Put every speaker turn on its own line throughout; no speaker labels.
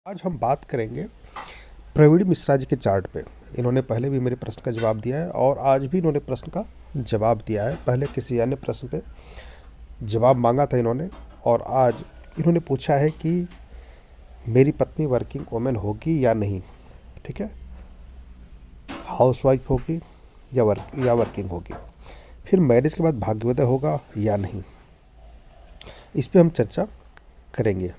आज हम बात करेंगे प्रवीण मिश्रा जी के चार्ट पे। इन्होंने पहले भी मेरे प्रश्न का जवाब दिया है और आज भी इन्होंने प्रश्न का जवाब दिया है। पहले किसी अन्य प्रश्न पे जवाब मांगा था इन्होंने और आज इन्होंने पूछा है कि मेरी पत्नी वर्किंग वुमेन होगी या नहीं। ठीक है, हाउसवाइफ होगी या वर्किंग होगी। फिर मैरिज के बाद भाग्योदय होगा या नहीं, इस पे हम चर्चा करेंगे।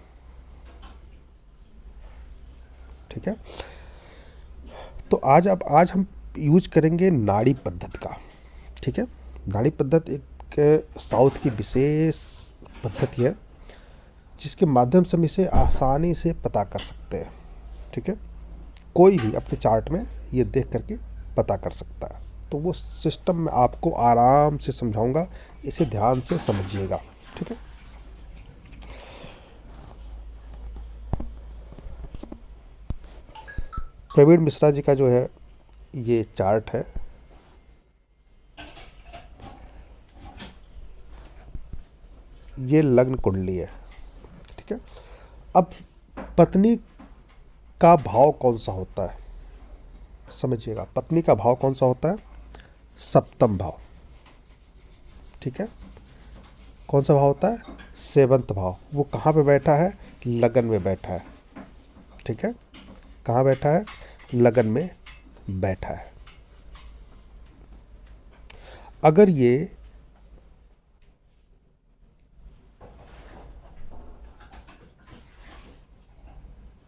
ठीक है, तो आज हम यूज करेंगे नाड़ी पद्धति का। ठीक है, नाड़ी पद्धति एक साउथ की विशेष पद्धति है जिसके माध्यम से हम इसे आसानी से पता कर सकते हैं। ठीक है, कोई भी अपने चार्ट में ये देख करके पता कर सकता है। तो वो सिस्टम मैं आपको आराम से समझाऊंगा, इसे ध्यान से समझिएगा। ठीक है, प्रवीण मिश्रा जी का जो है ये चार्ट है। ये लग्न कुंडली है। ठीक है, अब पत्नी का भाव कौन सा होता है समझिएगा। पत्नी का भाव कौन सा होता है? सप्तम भाव। ठीक है, कौन सा भाव होता है? सेवंत भाव। वो कहाँ पे बैठा है? लगन में बैठा है। ठीक है, कहाँ बैठा है? लगन में बैठा है। अगर ये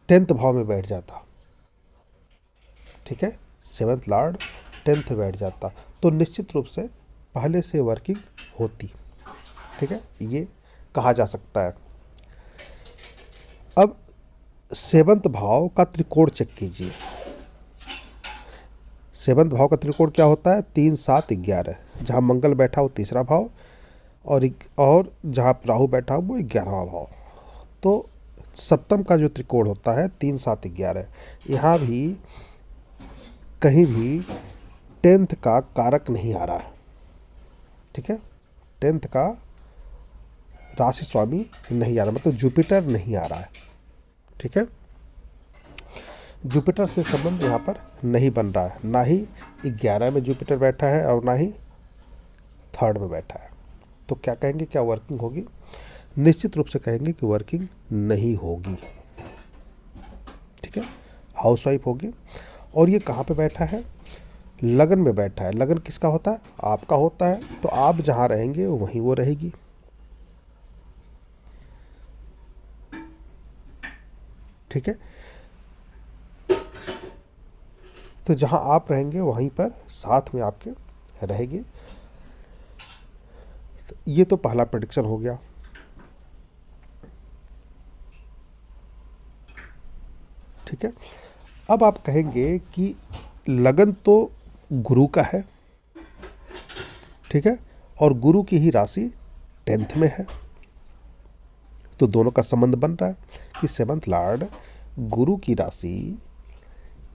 टेंथ भाव में बैठ जाता, ठीक है, सेवंथ लॉर्ड टेंथ बैठ जाता, तो निश्चित रूप से पहले से वर्किंग होती। ठीक है, ये कहा जा सकता है। अब सेवंथ भाव का त्रिकोण चेक कीजिए। सेवंथ भाव का त्रिकोण क्या होता है? 3, 7, 11। जहाँ मंगल बैठा हो तीसरा भाव और जहाँ राहु बैठा हो वो 11वां भाव। तो सप्तम का जो त्रिकोण होता है 3, 7, 11, यहाँ भी कहीं भी टेंथ का कारक नहीं आ रहा है। ठीक है, टेंथ का राशि स्वामी नहीं आ रहा, मतलब जुपिटर नहीं आ रहा है। ठीक है, जुपिटर से संबंध यहाँ पर नहीं बन रहा है। ना ही 11 में जुपिटर बैठा है और ना ही 3rd में बैठा है। तो क्या कहेंगे, क्या वर्किंग होगी? निश्चित रूप से कहेंगे कि वर्किंग नहीं होगी। ठीक है, हाउसवाइफ होगी। और ये कहाँ पे बैठा है? लगन में बैठा है। लगन किसका होता है? आपका होता है। तो आप जहाँ रहेंगे वहीं वो रहेगी। ठीक है, तो जहाँ आप रहेंगे वहीं पर साथ में आपके रहेगी। ये तो पहला प्रेडिक्शन हो गया। ठीक है, अब आप कहेंगे कि लगन तो गुरु का है। ठीक है, और गुरु की ही राशि 10th में है। तो दोनों का संबंध बन रहा है कि सेवंथ लॉर्ड गुरु की राशि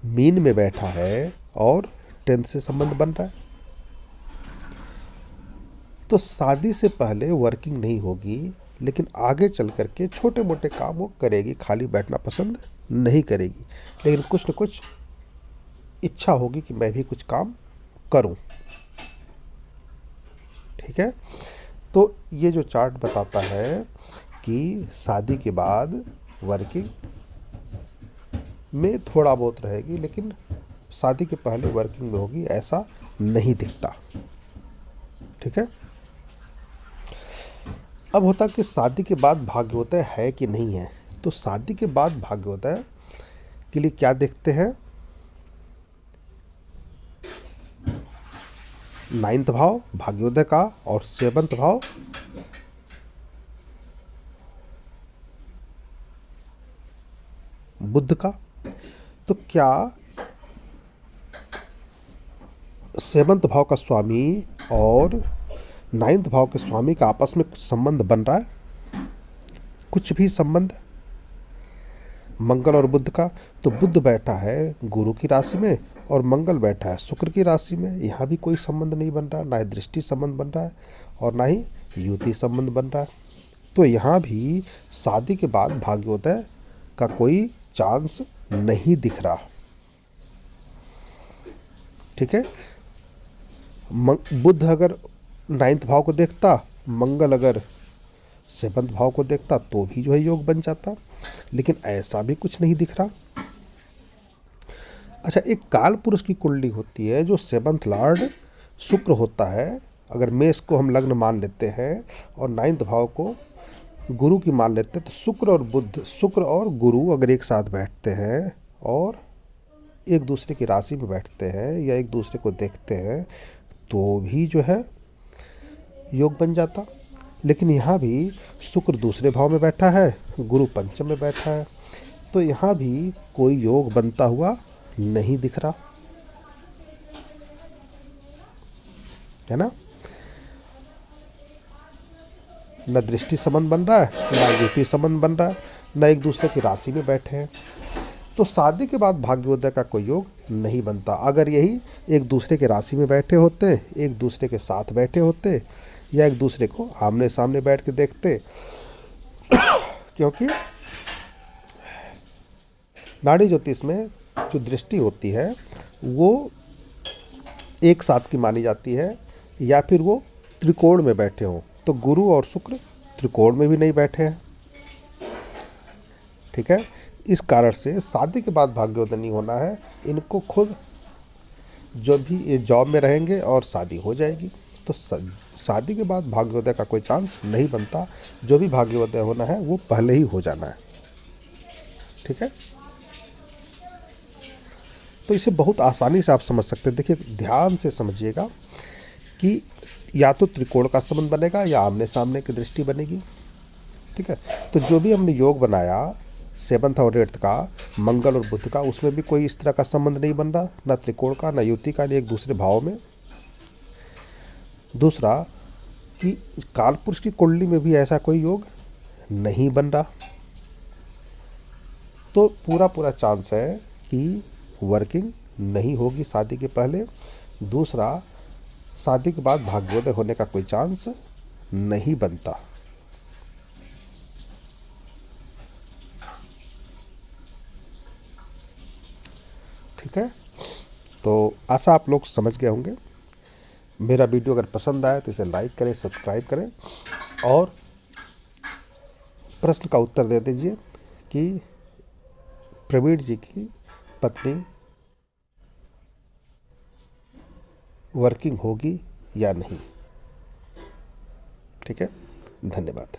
मीन में बैठा है और 10th से संबंध बन रहा है। तो शादी से पहले वर्किंग नहीं होगी, लेकिन आगे चल करके छोटे मोटे काम वो करेगी। खाली बैठना पसंद नहीं करेगी, लेकिन कुछ न कुछ इच्छा होगी कि मैं भी कुछ काम करूं। ठीक है, तो ये जो चार्ट बताता है कि शादी के बाद वर्किंग में थोड़ा बहुत रहेगी, लेकिन शादी के पहले वर्किंग में होगी ऐसा नहीं दिखता। ठीक है, अब होता कि शादी के बाद भाग्योदय है कि नहीं है। तो शादी के बाद भाग्योदय के लिए क्या देखते हैं? 9th भाव भाग्योदय का और 7th भाव बुध का। तो क्या 7th भाव का स्वामी और 9th भाव के स्वामी का आपस में कुछ संबंध बन रहा है? कुछ भी संबंध? मंगल और बुध का। तो बुध बैठा है गुरु की राशि में और मंगल बैठा है शुक्र की राशि में। यहाँ भी कोई संबंध नहीं बन रहा, ना ही दृष्टि संबंध बन रहा है और ना ही युति संबंध बन रहा है। तो यहाँ भी शादी के बाद भाग्योदय का कोई चांस नहीं दिख रहा। ठीक है, बुध अगर 9th भाव को देखता, मंगल अगर 7th भाव को देखता तो भी जो है योग बन जाता, लेकिन ऐसा भी कुछ नहीं दिख रहा। अच्छा, एक काल पुरुष की कुंडली होती है जो 7th लॉर्ड शुक्र होता है। अगर मेष को हम लग्न मान लेते हैं और 9th भाव को गुरु की मान लेते हैं, तो शुक्र और बुध, शुक्र और गुरु अगर एक साथ बैठते हैं और एक दूसरे की राशि में बैठते हैं या एक दूसरे को देखते हैं तो भी जो है योग बन जाता। लेकिन यहाँ भी शुक्र दूसरे भाव में बैठा है, गुरु पंचम में बैठा है, तो यहाँ भी कोई योग बनता हुआ नहीं दिख रहा है ना। न दृष्टि संबंध बन रहा है, न युति संबंध बन रहा है, न एक दूसरे की राशि में बैठे हैं, तो शादी के बाद भाग्योदय का कोई योग नहीं बनता। अगर यही एक दूसरे के राशि में बैठे होते, एक दूसरे के साथ बैठे होते या एक दूसरे को आमने सामने बैठ के देखते, क्योंकि नाड़ी ज्योतिष में जो दृष्टि होती है वो एक साथ की मानी जाती है, या फिर वो त्रिकोण में बैठे हों, तो गुरु और शुक्र त्रिकोण में भी नहीं बैठे हैं। ठीक है, इस कारण से शादी के बाद भाग्योदय नहीं होना है। इनको खुद जो भी ये जॉब में रहेंगे और शादी हो जाएगी, तो शादी के बाद भाग्योदय का कोई चांस नहीं बनता। जो भी भाग्योदय होना है वो पहले ही हो जाना है। ठीक है, तो इसे बहुत आसानी से आप समझ सकते हैं। देखिए, ध्यान से समझिएगा कि या तो त्रिकोण का संबंध बनेगा या आमने सामने की दृष्टि बनेगी। ठीक है, तो जो भी हमने योग बनाया 7th और 8th का, मंगल और बुध का, उसमें भी कोई इस तरह का संबंध नहीं बन रहा, ना त्रिकोण का, ना युति का, नहीं एक दूसरे भाव में। दूसरा कि कालपुरुष की कुंडली में भी ऐसा कोई योग नहीं बन रहा, तो पूरा चांस है कि वर्किंग नहीं होगी शादी के पहले। दूसरा, शादी के बाद भाग्योदय होने का कोई चांस नहीं बनता। ठीक है, तो आशा आप लोग समझ गए होंगे। मेरा वीडियो अगर पसंद आए तो इसे लाइक करें, सब्सक्राइब करें और प्रश्न का उत्तर दे दीजिए कि प्रवीण जी की पत्नी वर्किंग होगी या नहीं। ठीक है, धन्यवाद।